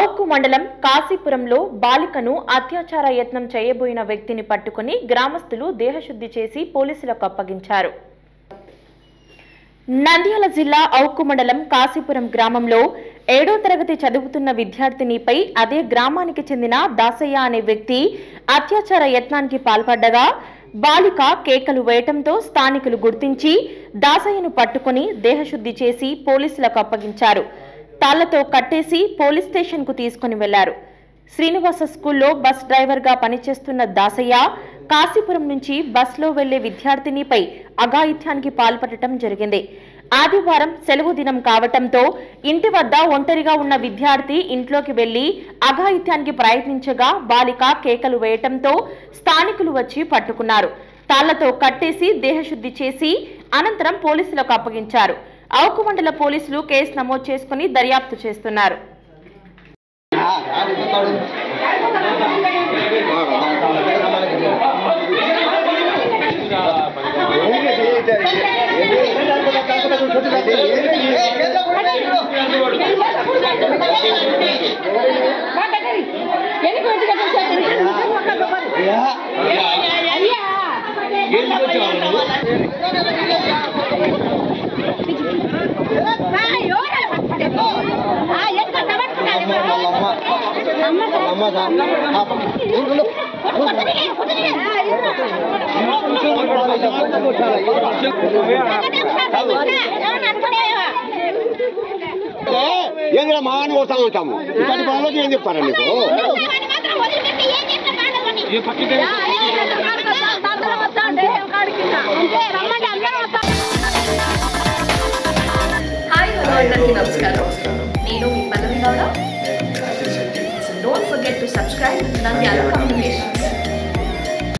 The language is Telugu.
ఔకు మండలం కాశీపురంలో బాలికను అత్యాచార యత్నం చేయబోయిన వ్యక్తిని పట్టుకుని గ్రామస్తులు దేహశుద్ధి చేసి పోలీసులకు అప్పగించారు. నంద్యాల జిల్లా ఔకు మండలం కాశీపురం గ్రామంలో 7వ తరగతి చదువుతున్న విద్యార్థినిపై అదే గ్రామానికి చెందిన దాసయ్య అనే వ్యక్తి అత్యాచార యత్నానికి పాల్పడ్డగా బాలిక కేకలు వేయటంతో స్థానికులు గుర్తించి దాసయ్యను పట్టుకుని దేహశుద్ధి చేసి పోలీసులకు అప్పగించారు. తాళ్లతో కట్టేసి పోలీస్ స్టేషన్ కు తీసుకుని వెళ్లారు. శ్రీనివాస స్కూల్లో బస్ డ్రైవర్ గా పనిచేస్తున్న దాసయ్య కాశీపురం నుంచి బస్లో వెళ్లే విద్యార్థినిపై అఘాయిత్యానికి పాల్పడటం జరిగింది. ఆదివారం సెలవు దినం కావటంతో ఇంటి వద్ద ఒంటరిగా ఉన్న విద్యార్థి ఇంట్లోకి వెళ్లి అఘాయిత్యానికి ప్రయత్నించగా బాలిక కేకలు వేయటంతో స్థానికులు వచ్చి పట్టుకున్నారు. తాళ్లతో కట్టేసి దేహశుద్ధి చేసి అనంతరం పోలీసులకు అప్పగించారు. ఔకు మండల పోలీసులు కేసు నమోదు చేసుకుని దర్యాప్తు చేస్తున్నారు. ఏంద్ర మాని వస్తా ఉంటాము ఇక్కడి పనులకి ఏం చెప్తారా నీకు? హాయ్ హలో అందరికీ నమస్కారం. నేను మీ పల్లవి Gowda. Don't forget to subscribe Nandyala Communication.